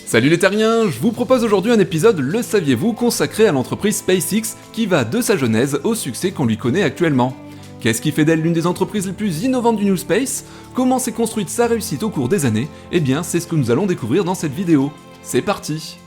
Salut les terriens, je vous propose aujourd'hui un épisode Le saviez-vous consacré à l'entreprise SpaceX qui va de sa genèse au succès qu'on lui connaît actuellement. Qu'est-ce qui fait d'elle l'une des entreprises les plus innovantes du New Space? Comment s'est construite sa réussite au cours des années? Eh bien c'est ce que nous allons découvrir dans cette vidéo. C'est parti!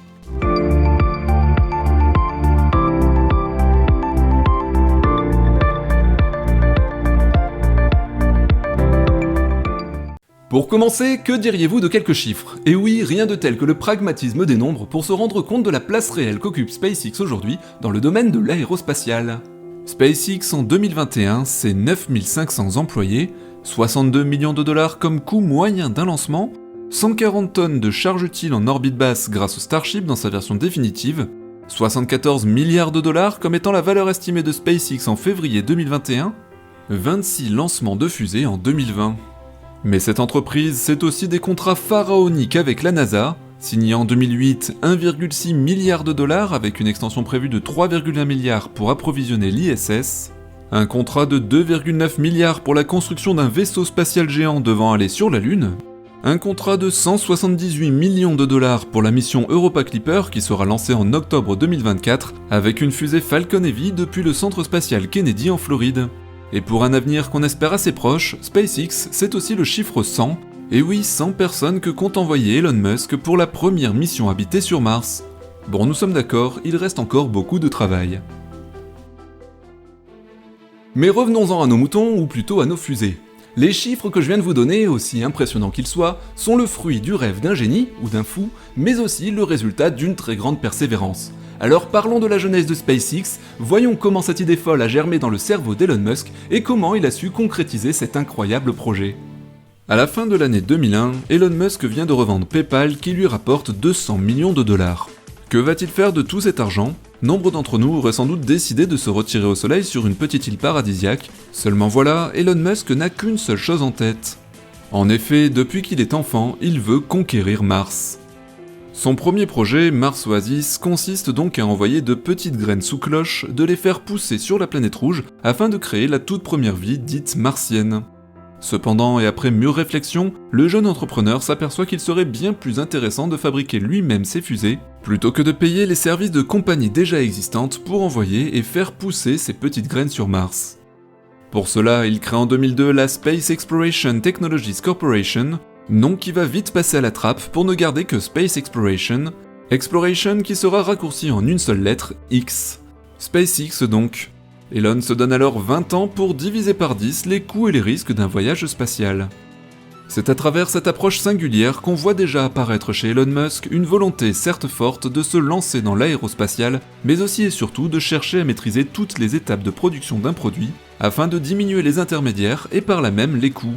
Pour commencer, que diriez-vous de quelques chiffres? Et oui, rien de tel que le pragmatisme des nombres pour se rendre compte de la place réelle qu'occupe SpaceX aujourd'hui dans le domaine de l'aérospatial. SpaceX en 2021, c'est 9500 employés, 62 millions de dollars comme coût moyen d'un lancement, 140 tonnes de charge utile en orbite basse grâce au Starship dans sa version définitive, 74 milliards de dollars comme étant la valeur estimée de SpaceX en février 2021, 26 lancements de fusées en 2020. Mais cette entreprise, c'est aussi des contrats pharaoniques avec la NASA, signé en 2008 1,6 milliard de dollars avec une extension prévue de 3,1 milliards pour approvisionner l'ISS, un contrat de 2,9 milliards pour la construction d'un vaisseau spatial géant devant aller sur la Lune, un contrat de 178 millions de dollars pour la mission Europa Clipper qui sera lancée en octobre 2024 avec une fusée Falcon Heavy depuis le centre spatial Kennedy en Floride. Et pour un avenir qu'on espère assez proche, SpaceX, c'est aussi le chiffre 100, et oui, 100 personnes que compte envoyer Elon Musk pour la première mission habitée sur Mars. Bon, nous sommes d'accord, il reste encore beaucoup de travail. Mais revenons-en à nos moutons, ou plutôt à nos fusées. Les chiffres que je viens de vous donner, aussi impressionnants qu'ils soient, sont le fruit du rêve d'un génie, ou d'un fou, mais aussi le résultat d'une très grande persévérance. Alors parlons de la jeunesse de SpaceX, voyons comment cette idée folle a germé dans le cerveau d'Elon Musk et comment il a su concrétiser cet incroyable projet. À la fin de l'année 2001, Elon Musk vient de revendre PayPal qui lui rapporte 200 millions de dollars. Que va-t-il faire de tout cet argent? Nombre d'entre nous auraient sans doute décidé de se retirer au soleil sur une petite île paradisiaque, seulement voilà, Elon Musk n'a qu'une seule chose en tête. En effet, depuis qu'il est enfant, il veut conquérir Mars. Son premier projet, Mars Oasis, consiste donc à envoyer de petites graines sous cloche, de les faire pousser sur la planète rouge afin de créer la toute première vie dite martienne. Cependant, et après mûre réflexion, le jeune entrepreneur s'aperçoit qu'il serait bien plus intéressant de fabriquer lui-même ses fusées, plutôt que de payer les services de compagnies déjà existantes pour envoyer et faire pousser ces petites graines sur Mars. Pour cela, il crée en 2002 la Space Exploration Technologies Corporation, nom qui va vite passer à la trappe pour ne garder que Space Exploration, Exploration qui sera raccourci en une seule lettre, X. SpaceX donc. Elon se donne alors 20 ans pour diviser par 10 les coûts et les risques d'un voyage spatial. C'est à travers cette approche singulière qu'on voit déjà apparaître chez Elon Musk une volonté certes forte de se lancer dans l'aérospatial, mais aussi et surtout de chercher à maîtriser toutes les étapes de production d'un produit, afin de diminuer les intermédiaires et par là même les coûts.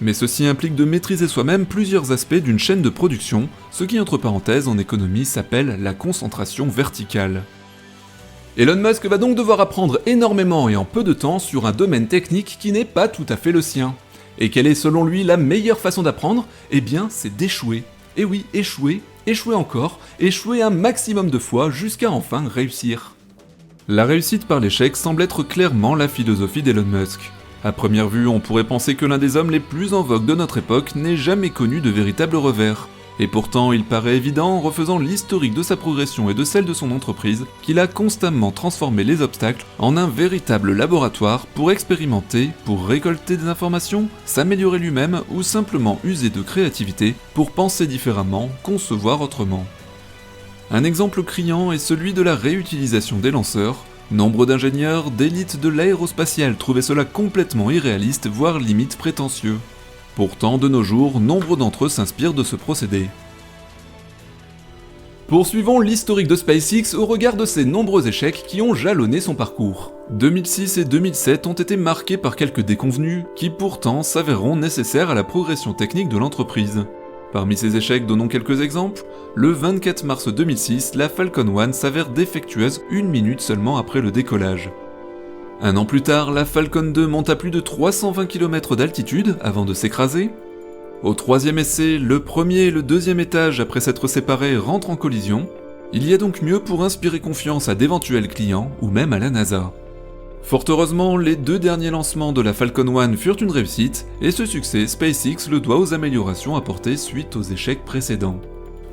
Mais ceci implique de maîtriser soi-même plusieurs aspects d'une chaîne de production, ce qui entre parenthèses en économie s'appelle la concentration verticale. Elon Musk va donc devoir apprendre énormément et en peu de temps sur un domaine technique qui n'est pas tout à fait le sien. Et quelle est selon lui la meilleure façon d'apprendre? Eh bien c'est d'échouer. Et oui, échouer, échouer encore, échouer un maximum de fois jusqu'à enfin réussir. La réussite par l'échec semble être clairement la philosophie d'Elon Musk. À première vue, on pourrait penser que l'un des hommes les plus en vogue de notre époque n'ait jamais connu de véritable revers. Et pourtant, il paraît évident en refaisant l'historique de sa progression et de celle de son entreprise qu'il a constamment transformé les obstacles en un véritable laboratoire pour expérimenter, pour récolter des informations, s'améliorer lui-même ou simplement user de créativité pour penser différemment, concevoir autrement. Un exemple criant est celui de la réutilisation des lanceurs. Nombre d'ingénieurs, d'élite de l'aérospatiale trouvaient cela complètement irréaliste, voire limite prétentieux. Pourtant, de nos jours, nombre d'entre eux s'inspirent de ce procédé. Poursuivons l'historique de SpaceX au regard de ses nombreux échecs qui ont jalonné son parcours. 2006 et 2007 ont été marqués par quelques déconvenues qui pourtant s'avéreront nécessaires à la progression technique de l'entreprise. Parmi ces échecs, donnons quelques exemples. Le 24 mars 2006, la Falcon 1 s'avère défectueuse 1 minute seulement après le décollage. Un an plus tard, la Falcon 2 monte à plus de 320 km d'altitude avant de s'écraser. Au troisième essai, le premier et le deuxième étage après s'être séparés rentrent en collision. Il y a donc mieux pour inspirer confiance à d'éventuels clients ou même à la NASA. Fort heureusement, les 2 derniers lancements de la Falcon 1 furent une réussite, et ce succès, SpaceX le doit aux améliorations apportées suite aux échecs précédents.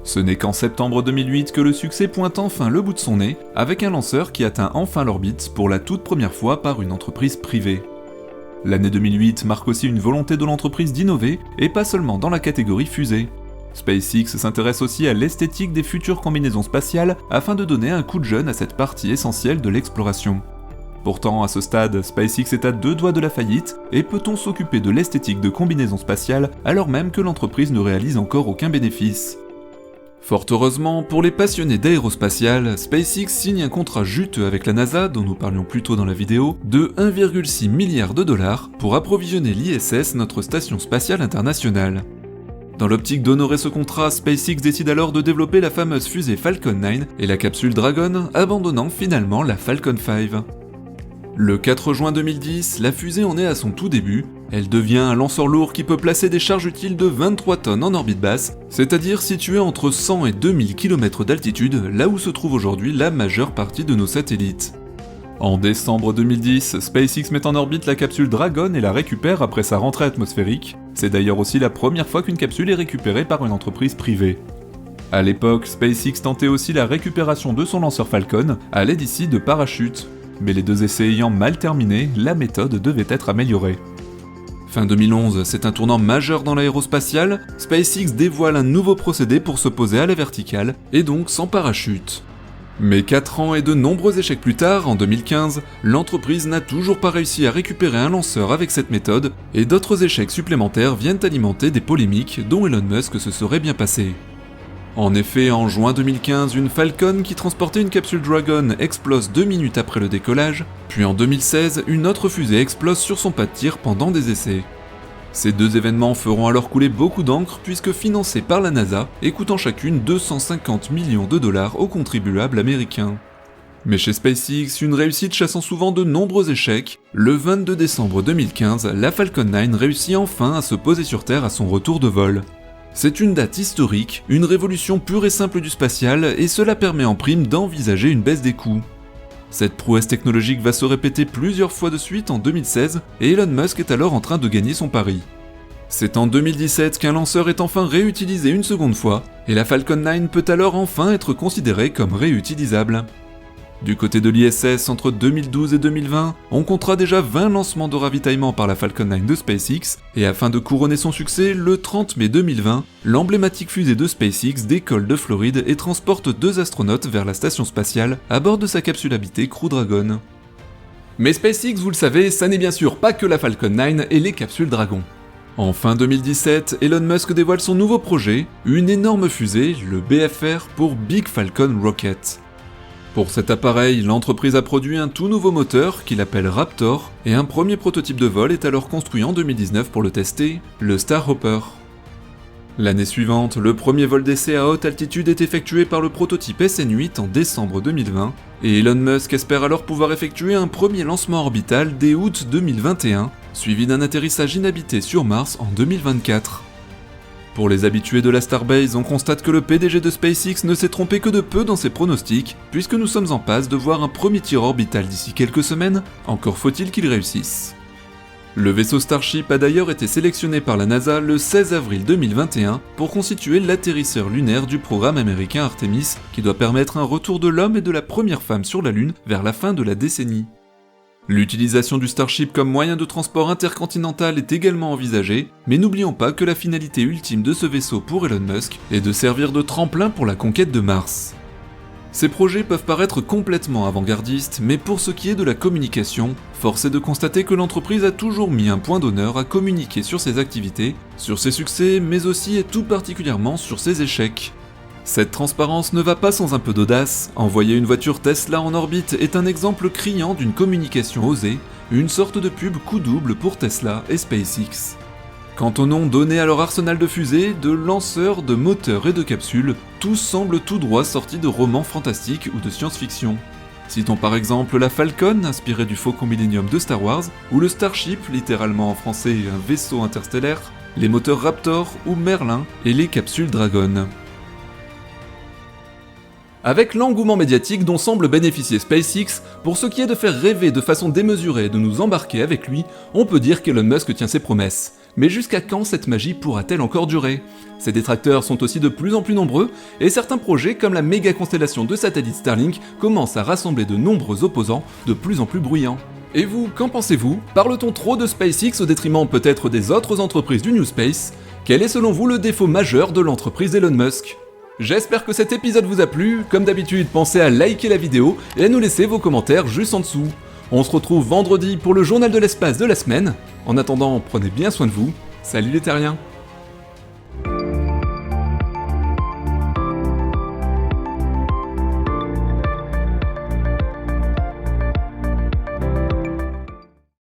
Ce n'est qu'en septembre 2008 que le succès pointe enfin le bout de son nez, avec un lanceur qui atteint enfin l'orbite pour la toute première fois par une entreprise privée. L'année 2008 marque aussi une volonté de l'entreprise d'innover, et pas seulement dans la catégorie fusée. SpaceX s'intéresse aussi à l'esthétique des futures combinaisons spatiales afin de donner un coup de jeune à cette partie essentielle de l'exploration. Pourtant, à ce stade, SpaceX est à 2 doigts de la faillite, et peut-on s'occuper de l'esthétique de combinaisons spatiales alors même que l'entreprise ne réalise encore aucun bénéfice ? Fort heureusement, pour les passionnés d'aérospatial, SpaceX signe un contrat juteux avec la NASA, dont nous parlions plus tôt dans la vidéo, de 1,6 milliard de dollars pour approvisionner l'ISS, notre station spatiale internationale. Dans l'optique d'honorer ce contrat, SpaceX décide alors de développer la fameuse fusée Falcon 9 et la capsule Dragon, abandonnant finalement la Falcon 5. Le 4 juin 2010, la fusée en est à son tout début. Elle devient un lanceur lourd qui peut placer des charges utiles de 23 tonnes en orbite basse, c'est-à-dire située entre 100 et 2000 km d'altitude, là où se trouve aujourd'hui la majeure partie de nos satellites. En décembre 2010, SpaceX met en orbite la capsule Dragon et la récupère après sa rentrée atmosphérique. C'est d'ailleurs aussi la première fois qu'une capsule est récupérée par une entreprise privée. À l'époque, SpaceX tentait aussi la récupération de son lanceur Falcon à l'aide ici de parachutes. Mais les 2 essais ayant mal terminé, la méthode devait être améliorée. Fin 2011, c'est un tournant majeur dans l'aérospatial, SpaceX dévoile un nouveau procédé pour se poser à la verticale, et donc sans parachute. Mais 4 ans et de nombreux échecs plus tard, en 2015, l'entreprise n'a toujours pas réussi à récupérer un lanceur avec cette méthode, et d'autres échecs supplémentaires viennent alimenter des polémiques dont Elon Musk se serait bien passé. En effet, en juin 2015, une Falcon qui transportait une capsule Dragon explose 2 minutes après le décollage, puis en 2016, une autre fusée explose sur son pas de tir pendant des essais. Ces 2 événements feront alors couler beaucoup d'encre puisque financés par la NASA et coûtant chacune 250 millions de dollars aux contribuables américains. Mais chez SpaceX, une réussite chassant souvent de nombreux échecs, le 22 décembre 2015, la Falcon 9 réussit enfin à se poser sur Terre à son retour de vol. C'est une date historique, une révolution pure et simple du spatial, et cela permet en prime d'envisager une baisse des coûts. Cette prouesse technologique va se répéter plusieurs fois de suite en 2016, et Elon Musk est alors en train de gagner son pari. C'est en 2017 qu'un lanceur est enfin réutilisé une seconde fois, et la Falcon 9 peut alors enfin être considérée comme réutilisable. Du côté de l'ISS, entre 2012 et 2020, on comptera déjà 20 lancements de ravitaillement par la Falcon 9 de SpaceX, et afin de couronner son succès, le 30 mai 2020, l'emblématique fusée de SpaceX décolle de Floride et transporte 2 astronautes vers la station spatiale à bord de sa capsule habitée Crew Dragon. Mais SpaceX, vous le savez, ça n'est bien sûr pas que la Falcon 9 et les capsules Dragon. En fin 2017, Elon Musk dévoile son nouveau projet, une énorme fusée, le BFR pour Big Falcon Rocket. Pour cet appareil, l'entreprise a produit un tout nouveau moteur qu'il appelle Raptor, et un premier prototype de vol est alors construit en 2019 pour le tester, le Starhopper. L'année suivante, le premier vol d'essai à haute altitude est effectué par le prototype SN8 en décembre 2020, et Elon Musk espère alors pouvoir effectuer un premier lancement orbital dès août 2021, suivi d'un atterrissage inhabité sur Mars en 2024. Pour les habitués de la Starbase, on constate que le PDG de SpaceX ne s'est trompé que de peu dans ses pronostics, puisque nous sommes en passe de voir un premier tir orbital d'ici quelques semaines, encore faut-il qu'il réussisse. Le vaisseau Starship a d'ailleurs été sélectionné par la NASA le 16 avril 2021 pour constituer l'atterrisseur lunaire du programme américain Artemis, qui doit permettre un retour de l'homme et de la première femme sur la Lune vers la fin de la décennie. L'utilisation du Starship comme moyen de transport intercontinental est également envisagée, mais n'oublions pas que la finalité ultime de ce vaisseau pour Elon Musk est de servir de tremplin pour la conquête de Mars. Ces projets peuvent paraître complètement avant-gardistes, mais pour ce qui est de la communication, force est de constater que l'entreprise a toujours mis un point d'honneur à communiquer sur ses activités, sur ses succès, mais aussi et tout particulièrement sur ses échecs. Cette transparence ne va pas sans un peu d'audace. Envoyer une voiture Tesla en orbite est un exemple criant d'une communication osée, une sorte de pub coup double pour Tesla et SpaceX. Quant au nom donné à leur arsenal de fusées, de lanceurs, de moteurs et de capsules, tout semble tout droit sorti de romans fantastiques ou de science-fiction. Citons par exemple la Falcon, inspirée du Faucon Millenium de Star Wars, ou le Starship, littéralement en français un vaisseau interstellaire, les moteurs Raptor ou Merlin et les capsules Dragon. Avec l'engouement médiatique dont semble bénéficier SpaceX, pour ce qui est de faire rêver de façon démesurée et de nous embarquer avec lui, on peut dire qu'Elon Musk tient ses promesses. Mais jusqu'à quand cette magie pourra-t-elle encore durer? Ces détracteurs sont aussi de plus en plus nombreux, et certains projets comme la méga constellation de satellites Starlink commencent à rassembler de nombreux opposants de plus en plus bruyants. Et vous, qu'en pensez-vous? Parle-t-on trop de SpaceX au détriment peut-être des autres entreprises du New Space? Quel est selon vous le défaut majeur de l'entreprise Elon Musk? J'espère que cet épisode vous a plu, comme d'habitude pensez à liker la vidéo et à nous laisser vos commentaires juste en dessous. On se retrouve vendredi pour le journal de l'espace de la semaine. En attendant, prenez bien soin de vous. Salut les terriens!